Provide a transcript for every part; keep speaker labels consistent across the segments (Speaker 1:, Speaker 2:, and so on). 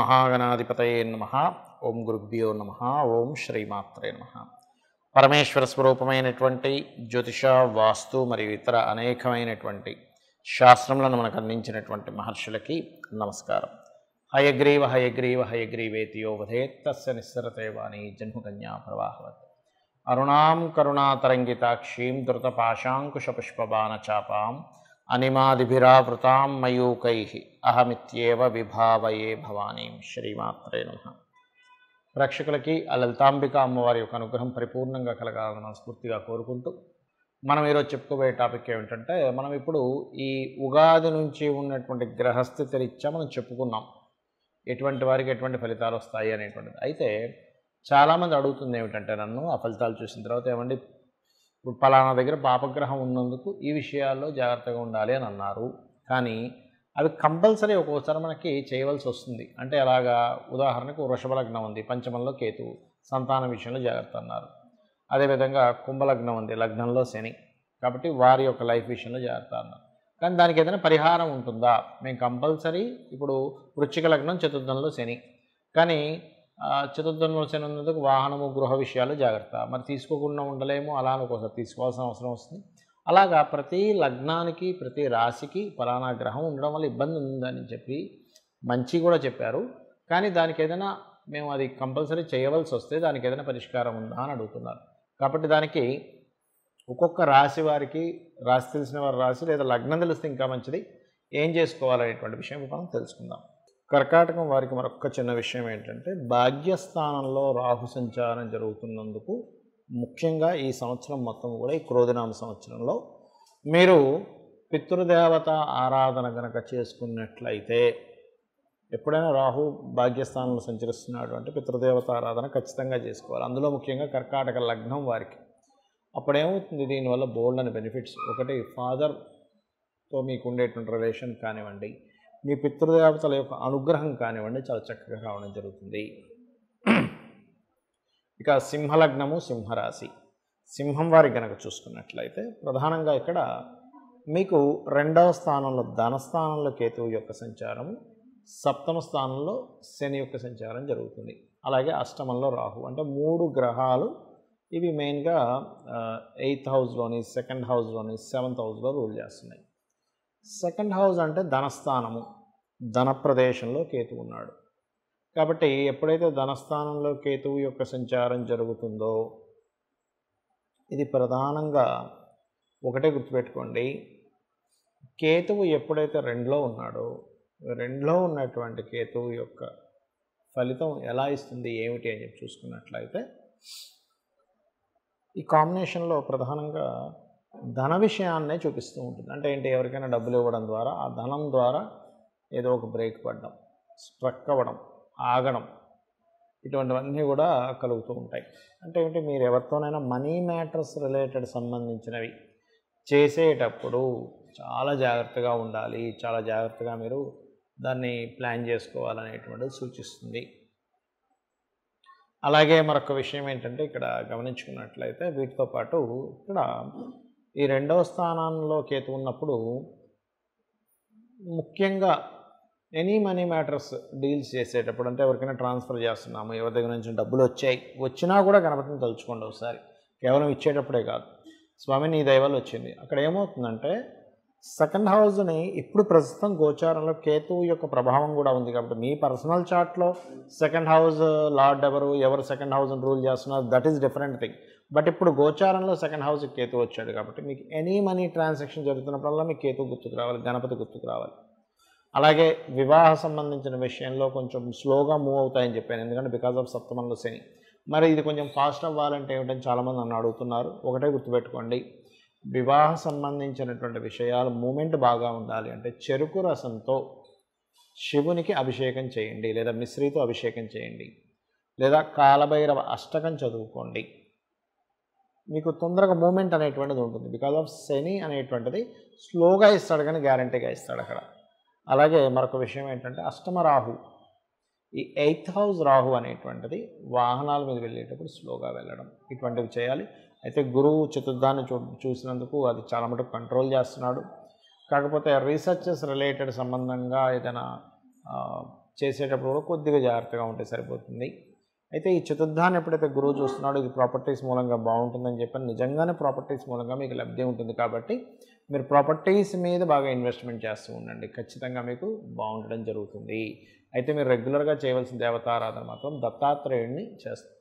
Speaker 1: మహాగణాధిపతయే నమః. ఓం గురుభ్యో నమః. ఓం శ్రీమాత్రే నమః. పరమేశ్వర స్వరూపమైనటువంటి జ్యోతిష, వాస్తు మరియు ఇతర అనేకమైనటువంటి శాస్త్రములను మనకు అందించినటువంటి మహర్షులకి నమస్కారం. హయగ్రీవ హయగ్రీవ హయగ్రీవేతియో వధేత్ తస్య నిస్సరతే వాణి జన్మకన్యా ప్రవాహవత్. అరుణాం కరుణాతరంగితాక్షీం ధృతపాశాంకుశపుష్పబాణచాపాం అనిమాదిభిరావృతాం మయూకైః అహమిత్యేవ విభావయే భవానీం. శ్రీమాత్రే నమః. ప్రేక్షకులకి ఆ లలితాంబిక అమ్మవారి యొక్క అనుగ్రహం పరిపూర్ణంగా కలగాలని మనస్ఫూర్తిగా కోరుకుంటూ మనం ఈరోజు చెప్పుకోబోయే టాపిక్ ఏమిటంటే, మనం ఇప్పుడు ఈ ఉగాది నుంచి ఉన్నటువంటి గ్రహస్థితి రీత్యా మనం చెప్పుకున్నాం ఎటువంటి వారికి ఎటువంటి ఫలితాలు వస్తాయి అనేటువంటిది. అయితే చాలామంది అడుగుతుంది ఏమిటంటే, నన్ను ఆ ఫలితాలు చూసిన తర్వాత, ఏమండి ఇప్పుడు పలానా దగ్గర పాపగ్రహం ఉన్నందుకు ఈ విషయాల్లో జాగ్రత్తగా ఉండాలి అని అన్నారు, కానీ అవి కంపల్సరీ ఒక్కోసారి మనకి చేయవలసి వస్తుంది. అంటే అలాగా, ఉదాహరణకు వృషభ లగ్నం ఉంది, పంచమంలో కేతువు, సంతాన విషయంలో జాగ్రత్త అన్నారు. అదేవిధంగా కుంభలగ్నం ఉంది, లగ్నంలో శని, కాబట్టి వారి యొక్క లైఫ్ విషయంలో జాగ్రత్త అన్నారు. కానీ దానికి ఏదైనా పరిహారం ఉంటుందా? మేము కంపల్సరీ ఇప్పుడు వృశ్చిక లగ్నం చతుర్థంలో శని, కానీ చతుర్థంలో శని ఉన్నందుకు వాహనము గృహ విషయాలు జాగ్రత్త, మరి తీసుకోకుండా ఉండలేము, అలా ఒక్కోసారి తీసుకోవాల్సిన అవసరం వస్తుంది. అలాగా ప్రతి లగ్నానికి ప్రతి రాశికి ఫలానా గ్రహం ఉండడం వల్ల ఇబ్బంది ఉందని చెప్పి మంచి కూడా చెప్పారు. కానీ దానికి ఏదైనా మేము అది కంపల్సరీ చేయవలసి వస్తే దానికి ఏదైనా పరిష్కారం ఉందా అని అడుగుతున్నారు. కాబట్టి దానికి ఒక్కొక్క రాశి వారికి, రాశి తెలిసిన వారి రాశి లేదా లగ్నం తెలిస్తే ఇంకా మంచిది, ఏం చేసుకోవాలనేటువంటి విషయం మనం తెలుసుకుందాం. కర్కాటకం వారికి మరొక చిన్న విషయం ఏంటంటే, భాగ్యస్థానంలో రాహు సంచారం జరుగుతున్నందుకు ముఖ్యంగా ఈ సంవత్సరం మొత్తం కూడా, ఈ క్రోధినామ సంవత్సరంలో మీరు పితృదేవత ఆరాధన కనుక చేసుకున్నట్లయితే, ఎప్పుడైనా రాహు భాగ్యస్థానంలో సంచరిస్తున్నాడు అంటే పితృదేవత ఆరాధన ఖచ్చితంగా చేసుకోవాలి. అందులో ముఖ్యంగా కర్కాటక లగ్నం వారికి. అప్పుడేమవుతుంది, దీనివల్ల బోల్డ్ అని బెనిఫిట్స్. ఒకటి, ఫాదర్తో మీకు ఉండేటువంటి రిలేషన్ కానివ్వండి, మీ పితృదేవతల యొక్క అనుగ్రహం కానివ్వండి, చాలా చక్కగా రావడం జరుగుతుంది. ఇక సింహలగ్నము, సింహరాశి, సింహం వారికి కనుక చూసుకున్నట్లయితే, ప్రధానంగా ఇక్కడ మీకు రెండవ స్థానంలో ధనస్థానంలో కేతువు యొక్క సంచారము, సప్తమ స్థానంలో శని యొక్క సంచారం జరుగుతుంది. అలాగే అష్టమంలో రాహు, అంటే మూడు గ్రహాలు ఇవి మెయిన్గా 8th హౌస్లోని, 2nd హౌస్లోని, 7th హౌస్లో రూల్ చేస్తున్నాయి. 2nd హౌస్ అంటే ధనస్థానము, ధన ప్రదేశంలో కేతువు ఉన్నాడు. కాబట్టి ఎప్పుడైతే ధనస్థానంలో కేతువు యొక్క సంచారం జరుగుతుందో, ఇది ప్రధానంగా ఒకటే గుర్తుపెట్టుకోండి, కేతువు ఎప్పుడైతే 2లో ఉన్నాడో, 2లో ఉన్నటువంటి కేతువు యొక్క ఫలితం ఎలా ఇస్తుంది ఏమిటి అని చెప్పి చూసుకున్నట్లయితే, ఈ కాంబినేషన్లో ప్రధానంగా ధన విషయాన్నే చూపిస్తూ ఉంటుంది. అంటే ఏంటి, ఎవరికైనా డబ్బులు ఇవ్వడం ద్వారా ఆ ధనం ద్వారా ఏదో ఒక బ్రేక్ పడడం, స్ట్రక్ అవ్వడం, ఆగడం, ఇటువంటివన్నీ కూడా కలుగుతూ ఉంటాయి. అంటే ఏంటి, మీరు ఎవరితోనైనా మనీ మ్యాటర్స్ రిలేటెడ్ సంబంధించినవి చేసేటప్పుడు చాలా జాగ్రత్తగా ఉండాలి, చాలా జాగ్రత్తగా మీరు దాన్ని ప్లాన్ చేసుకోవాలనేటువంటిది సూచిస్తుంది. అలాగే మరొక విషయం ఏంటంటే, ఇక్కడ గమనించుకున్నట్లయితే, వీటితో పాటు ఇక్కడ ఈ రెండవ స్థానంలో కేతు ఉన్నప్పుడు ముఖ్యంగా ఎనీ మనీ మ్యాటర్స్ డీల్స్ చేసేటప్పుడు, అంటే ఎవరికైనా ట్రాన్స్ఫర్ చేస్తున్నాము, ఎవరి దగ్గర నుంచి డబ్బులు వచ్చినా కూడా గణపతిని తలుచుకోండి ఒకసారి. కేవలం ఇచ్చేటప్పుడే కాదు, స్వామి నీ దయవల్ల వచ్చింది. అక్కడ ఏమవుతుందంటే, 2nd హౌస్ని ఇప్పుడు ప్రస్తుతం గోచారంలో కేతువు యొక్క ప్రభావం కూడా ఉంది. కాబట్టి మీ పర్సనల్ చార్ట్లో 2nd హౌస్ లార్డ్ ఎవరు 2nd హౌస్ని రూల్ చేస్తున్నారు, that is different thing. But ఇప్పుడు గోచారంలో 2nd హౌస్కి కేతువు వచ్చాడు కాబట్టి మీకు ఎనీ మనీ ట్రాన్సాక్షన్ జరుగుతున్నప్పుడల్లా మీకు కేతువు గుర్తుకు రావాలి, గణపతి గుర్తుకు రావాలి. అలాగే వివాహ సంబంధించిన విషయంలో కొంచెం స్లోగా మూవ్ అవుతాయని చెప్పాను, ఎందుకంటే బికాజ్ ఆఫ్ సప్తమంలో శని. మరి ఇది కొంచెం ఫాస్ట్ అవ్వాలంటే ఏమిటని చాలామంది నన్ను అడుగుతున్నారు. ఒకటే గుర్తుపెట్టుకోండి, వివాహ సంబంధించినటువంటి విషయాలు మూమెంట్ బాగా ఉండాలి అంటే చెరుకు రసంతో శివునికి అభిషేకం చేయండి, లేదా మిశ్రీతో అభిషేకం చేయండి, లేదా కాలభైరవ అష్టకం చదువుకోండి. మీకు తొందరగా మూమెంట్ అనేటువంటిది ఉంటుంది. బికాజ్ ఆఫ్ శని అనేటువంటిది స్లోగా ఇస్తాడు కానీ గ్యారంటీగా ఇస్తాడు అక్కడ. అలాగే మరొక విషయం ఏంటంటే, అష్టమ రాహు, ఈ 8th హౌస్ రాహు అనేటువంటిది వాహనాల మీద వెళ్ళేటప్పుడు స్లోగా వెళ్ళడం, ఇటువంటివి చేయాలి. అయితే గురువు చతుర్థాన్ని చూసినందుకు అది చాలా మటుకు కంట్రోల్ చేస్తున్నాడు. కాకపోతే రీసెర్చెస్ రిలేటెడ్ సంబంధంగా ఏదైనా చేసేటప్పుడు కూడా కొద్దిగా జాగ్రత్తగా ఉంటే సరిపోతుంది. అయితే ఈ చతుర్థాన్ని ఎప్పుడైతే గురువు చూస్తున్నాడో ఇది ప్రాపర్టీస్ మూలంగా బాగుంటుందని చెప్పని నిజంగానే ప్రాపర్టీస్ మూలంగా మీకు లబ్ధి ఉంటుంది కాబట్టి మీరు ప్రాపర్టీస్ మీద బాగా ఇన్వెస్ట్మెంట్ చేస్తూ ఉండండి. ఖచ్చితంగా మీకు బాగుండడం జరుగుతుంది. అయితే మీరు రెగ్యులర్గా చేయవలసిన దేవతారాధన మాత్రం దత్తాత్రేయుడిని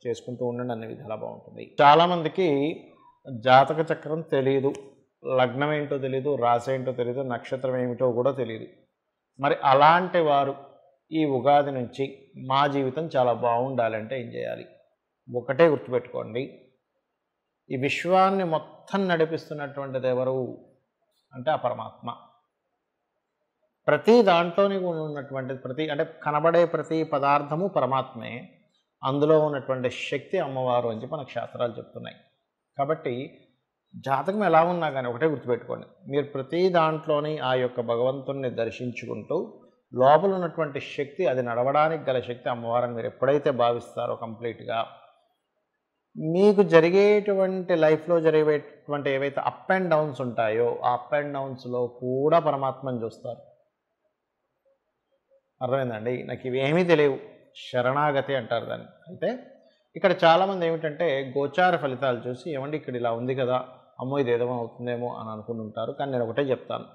Speaker 1: చేసుకుంటూ ఉండండి, అన్ని విధాలా బాగుంటుంది. చాలామందికి జాతక చక్రం తెలియదు, లగ్నం ఏంటో తెలియదు, రాశి ఏంటో తెలియదు, నక్షత్రం ఏమిటో కూడా తెలియదు. మరి అలాంటి వారు ఈ ఉగాది నుంచి మా జీవితం చాలా బాగుండాలంటే ఏం చేయాలి? ఒకటే గుర్తుపెట్టుకోండి, ఈ విశ్వాన్ని మొత్తం నడిపిస్తున్నటువంటిది ఎవరు అంటే ఆ పరమాత్మ. ప్రతి దాంట్లోని ఉన్నటువంటి అంటే కనబడే ప్రతి పదార్థము పరమాత్మే, అందులో ఉన్నటువంటి శక్తి అమ్మవారు అని చెప్పి మనకు శాస్త్రాలు చెప్తున్నాయి. కాబట్టి జాతకం ఎలా ఉన్నా కానీ ఒకటే గుర్తుపెట్టుకోండి, మీరు ప్రతి దాంట్లోని ఆ యొక్క భగవంతుణ్ణి దర్శించుకుంటూ లోపల ఉన్నటువంటి శక్తి, అది నడవడానికి గల శక్తి అమ్మవారిని మీరు ఎప్పుడైతే భావిస్తారో కంప్లీట్గా మీకు జరిగేటువంటి లైఫ్లో జరిగేటువంటి ఏవైతే అప్ అండ్ డౌన్స్ ఉంటాయో ఆ అప్ అండ్ డౌన్స్లో కూడా పరమాత్మని చూస్తారు. అర్థమైందండి? నాకు ఇవేమీ తెలియవు, శరణాగతి అంటారు దాన్ని. అయితే ఇక్కడ చాలామంది ఏమిటంటే గోచార ఫలితాలు చూసి ఏమండి ఇక్కడ ఇలా ఉంది కదా, అమ్మో ఇది ఏదో అవుతుందేమో అని అనుకుని ఉంటారు. కానీ నేను ఒకటే చెప్తాను,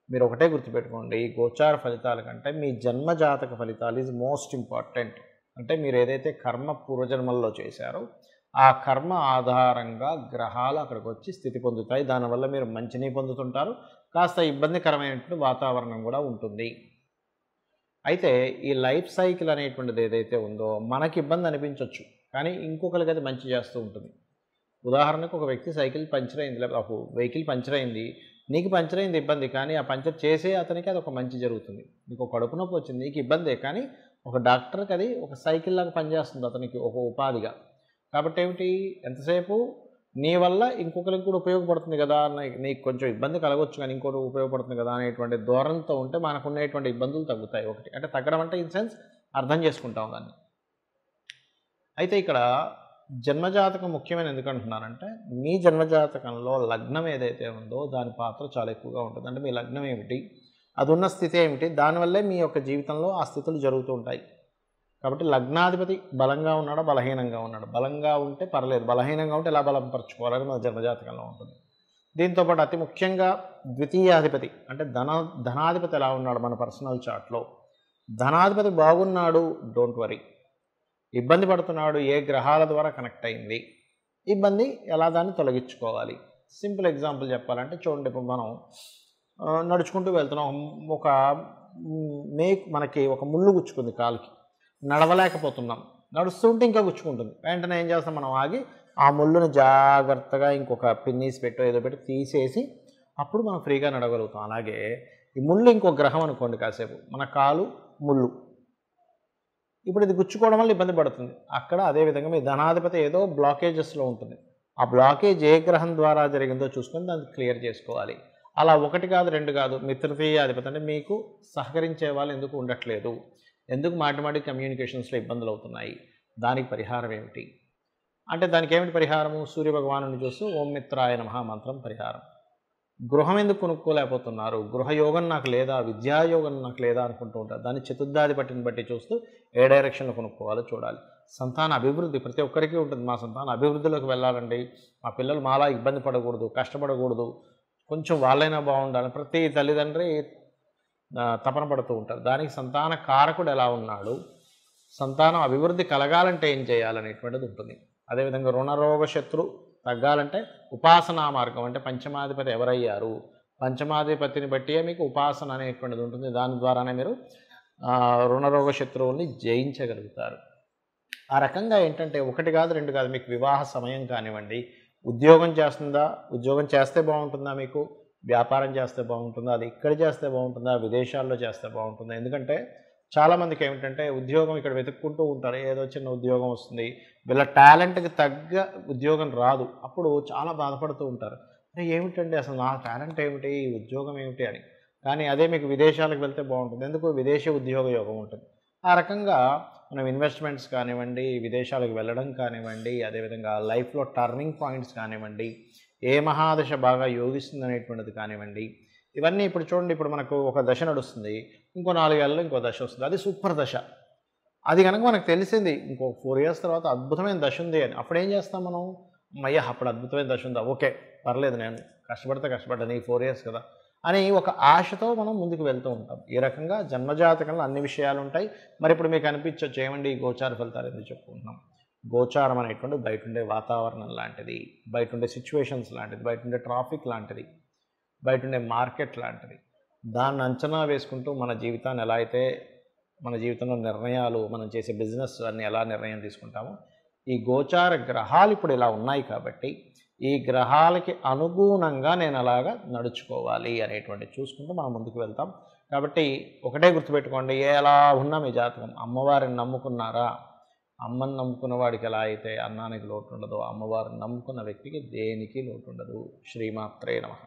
Speaker 1: మీరు ఒకటే గుర్తుపెట్టుకోండి, గోచార ఫలితాల కంటే మీ జన్మజాతక ఫలితాలు ఈజ్ మోస్ట్ ఇంపార్టెంట్. అంటే మీరు ఏదైతే కర్మ పూర్వజన్మల్లో చేశారో ఆ కర్మ ఆధారంగా గ్రహాలు అక్కడికి వచ్చి స్థితి పొందుతాయి. దానివల్ల మీరు మంచిని పొందుతుంటారు, కాస్త ఇబ్బందికరమైనటువంటి వాతావరణం కూడా ఉంటుంది. అయితే ఈ లైఫ్ సైకిల్ అనేటువంటిది ఏదైతే ఉందో మనకి ఇబ్బంది అనిపించవచ్చు, కానీ ఇంకొకరికి అది మంచి చేస్తూ ఉంటుంది. ఉదాహరణకు ఒక వ్యక్తి సైకిల్ పంచర్ అయింది, లేకపోతే ఒక వెహికల్ పంచర్ అయింది, నీకు పంచర్ అయింది ఇబ్బంది, కానీ ఆ పంచర్ చేసే అతనికి అది ఒక మంచి జరుగుతుంది. నీకు ఒక కడుపు నొప్పి వచ్చింది, నీకు ఇబ్బందే, కానీ ఒక డాక్టర్కి అది ఒక సైకిల్ లాగా పనిచేస్తుంది అతనికి ఒక ఉపాధిగా. కాబట్టి ఏమిటి, ఎంతసేపు నీ వల్ల ఇంకొకరికి కూడా ఉపయోగపడుతుంది కదా, నీకు కొంచెం ఇబ్బంది కలగవచ్చు కానీ ఇంకోటి ఉపయోగపడుతుంది కదా అనేటువంటి ధోరణితో ఉంటే మనకు ఉండేటువంటి ఇబ్బందులు తగ్గుతాయి. ఒకటి అంటే తగ్గడం అంటే ఇన్ సెన్స్ అర్థం చేసుకుంటాం దాన్ని. అయితే ఇక్కడ జన్మజాతకం ముఖ్యమైన ఎందుకంటున్నానంటే మీ జన్మజాతకంలో లగ్నం ఏదైతే ఉందో దాని పాత్ర చాలా ఎక్కువగా ఉంటుంది. అంటే మీ లగ్నం ఏమిటి, అది ఉన్న స్థితి ఏమిటి, దానివల్లే మీ యొక్క జీవితంలో ఆ స్థితులు జరుగుతూ ఉంటాయి. కాబట్టి లగ్నాధిపతి బలంగా ఉన్నాడా బలహీనంగా ఉన్నాడు, బలంగా ఉంటే పర్లేదు, బలహీనంగా ఉంటే ఎలా బలం పరచుకోవాలని మన జన్మజాతకంలో ఉంటుంది. దీంతోపాటు అతి ముఖ్యంగా ద్వితీయాధిపతి అంటే ధనాధిపతి ఎలా ఉన్నాడు మన పర్సనల్ చార్ట్లో. ధనాధిపతి బాగున్నాడు, డోంట్ వరీ. ఇబ్బంది పడుతున్నాడు, ఏ గ్రహాల ద్వారా కనెక్ట్ అయింది, ఇబ్బంది ఎలా దాన్ని తొలగించుకోవాలి. సింపుల్ ఎగ్జాంపుల్ చెప్పాలంటే చూడండి, ఇప్పుడు మనం నడుచుకుంటూ వెళ్తున్నాం, ఒక మనకి ఒక ముళ్ళు గుచ్చుకుంది కాలుకి, నడవలేకపోతున్నాం, నడుస్తుంటే ఇంకా గుచ్చుకుంటుంది. వెంటనే ఏం చేస్తాం, మనం ఆగి ఆ ముళ్ళుని జాగ్రత్తగా ఇంకొక పిన్నీస్ పెట్టో ఏదో పెట్టి తీసేసి అప్పుడు మనం ఫ్రీగా నడవగలుగుతాం. అలాగే ఈ ముళ్ళు ఇంకో గ్రహం అనుకోండి, కాసేపు మన కాలు ముళ్ళు, ఇప్పుడు ఇది గుచ్చుకోవడం వల్ల ఇబ్బంది పడుతుంది. అక్కడ అదేవిధంగా మీ ధనాధిపతి ఏదో బ్లాకేజెస్లో ఉంటుంది, ఆ బ్లాకేజ్ ఏ గ్రహం ద్వారా జరిగిందో చూసుకొని దాన్ని క్లియర్ చేసుకోవాలి. అలా ఒకటి కాదు రెండు కాదు, మీ తృతీయాధిపతి అంటే మీకు సహకరించే వాళ్ళు ఎందుకు ఉండట్లేదు, ఎందుకు మాటి కమ్యూనికేషన్స్లో ఇబ్బందులు అవుతున్నాయి, దానికి పరిహారం ఏమిటి అంటే దానికి ఏమిటి పరిహారము, సూర్యభగవాను చూస్తూ ఓం మిత్రాయ నమః మంత్రం పరిహారం. గృహం ఎందుకు కొనుక్కోలేకపోతున్నారు, గృహయోగం నాకు లేదా, విద్యాయోగం నాకు లేదా అనుకుంటూ ఉంటారు. దాన్ని చతుర్థాధిపతిని బట్టి చూస్తూ ఏ డైరెక్షన్లో కొనుక్కోవాలో చూడాలి. సంతాన అభివృద్ధి ప్రతి ఒక్కరికి ఉంటుంది, మా సంతాన అభివృద్ధిలోకి వెళ్ళాలండి, మా పిల్లలు మాలా ఇబ్బంది పడకూడదు, కష్టపడకూడదు, కొంచెం వాళ్ళైనా బాగుండాలి, ప్రతి తల్లిదండ్రి తపన పడుతూ ఉంటారు. దానికి సంతాన కారకుడు ఎలా ఉన్నాడు, సంతానం అభివృద్ధి కలగాలంటే ఏం చేయాలనేటువంటిది ఉంటుంది. అదేవిధంగా రుణరోగ శత్రు తగ్గాలంటే ఉపాసనా మార్గం, అంటే పంచమాధిపతి ఎవరయ్యారు, పంచమాధిపతిని బట్టే మీకు ఉపాసన అనేటువంటిది ఉంటుంది. దాని ద్వారానే మీరు రుణరోగ శత్రువుల్ని జయించగలుగుతారు. ఆ రకంగా ఏంటంటే ఒకటి కాదు రెండు కాదు, మీకు వివాహ సమయం కానివ్వండి, ఉద్యోగం చేస్తుందా, ఉద్యోగం చేస్తే బాగుంటుందా, మీకు వ్యాపారం చేస్తే బాగుంటుందా, అది ఇక్కడ చేస్తే బాగుంటుందా, విదేశాల్లో చేస్తే బాగుంటుందా. ఎందుకంటే చాలామందికి ఏమిటంటే ఉద్యోగం ఇక్కడ వెతుక్కుంటూ ఉంటారు, ఏదో చిన్న ఉద్యోగం వస్తుంది, వీళ్ళ టాలెంట్కి తగ్గ ఉద్యోగం రాదు, అప్పుడు చాలా బాధపడుతూ ఉంటారు, అంటే ఏమిటండి అసలు నా టాలెంట్ ఏమిటి, ఉద్యోగం ఏమిటి అని. కానీ అదే మీకు విదేశాలకు వెళ్తే బాగుంటుంది, ఎందుకు విదేశీ ఉద్యోగ యోగం ఉంటుంది. ఆ రకంగా మనం ఇన్వెస్ట్మెంట్స్ కానివ్వండి, విదేశాలకు వెళ్ళడం కానివ్వండి, అదేవిధంగా లైఫ్లో టర్నింగ్ పాయింట్స్ కానివ్వండి, ఏ మహాదశ బాగా యోగిస్తుంది అనేటువంటిది కానివ్వండి, ఇవన్నీ ఇప్పుడు చూడండి, ఇప్పుడు మనకు ఒక దశ నడుస్తుంది, ఇంకో 4 ఏళ్ళలో ఇంకో దశ వస్తుంది. అది సూపర్ దశ. అది గనక మనకు తెలిసింది ఇంకో 4 ఇయర్స్ తర్వాత అద్భుతమైన దశ ఉంది అని. అప్పుడేం చేస్తాం మనం? అమ్మయ్య! అప్పుడు అద్భుతమైన దశ ఉందా? ఓకే. పర్లేదు, నేను కష్టపడ్డాను ఈ 4 ఇయర్స్ కదా అని ఒక ఆశతో మనం ముందుకు వెళ్తూ ఉంటాం. ఈ రకంగా జన్మజాతకంలో అన్ని విషయాలు ఉంటాయి. మరి ఇప్పుడు మీకు అనిపించొచ్చు, ఏమండి ఈ గోచార ఫలితాలు ఎందుకు చెప్పుకుంటున్నాం? గోచారం అనేటువంటిది బయటుండే వాతావరణం లాంటిది, బయటుండే సిచ్యువేషన్స్ లాంటిది, బయటుండే ట్రాఫిక్ లాంటిది, బయటుండే మార్కెట్ లాంటిది. దాన్ని అంచనా వేసుకుంటూ మన జీవితాన్ని ఎలా అయితే, మన జీవితంలో నిర్ణయాలు, మనం చేసే బిజినెస్ అన్ని ఎలా నిర్ణయం తీసుకుంటామో, ఈ గోచార గ్రహాలు ఇప్పుడు ఇలా ఉన్నాయి కాబట్టి ఈ గ్రహాలకి అనుగుణంగా నేను అలాగా నడుచుకోవాలి అనేటువంటి చూసుకుంటూ మనం ముందుకు వెళ్తాం. కాబట్టి ఒకటే గుర్తుపెట్టుకోండి, ఎలా ఉన్నా మీ జాతకం అమ్మవారిని నమ్ముకున్నారా? అమ్మని నమ్ముకున్న వాడికి ఎలా అయితే అన్నానికి లోటు ఉండదో, అమ్మవారిని నమ్ముకున్న వ్యక్తికి దేనికి లోటు ఉండదు. శ్రీమాత్రే నమః.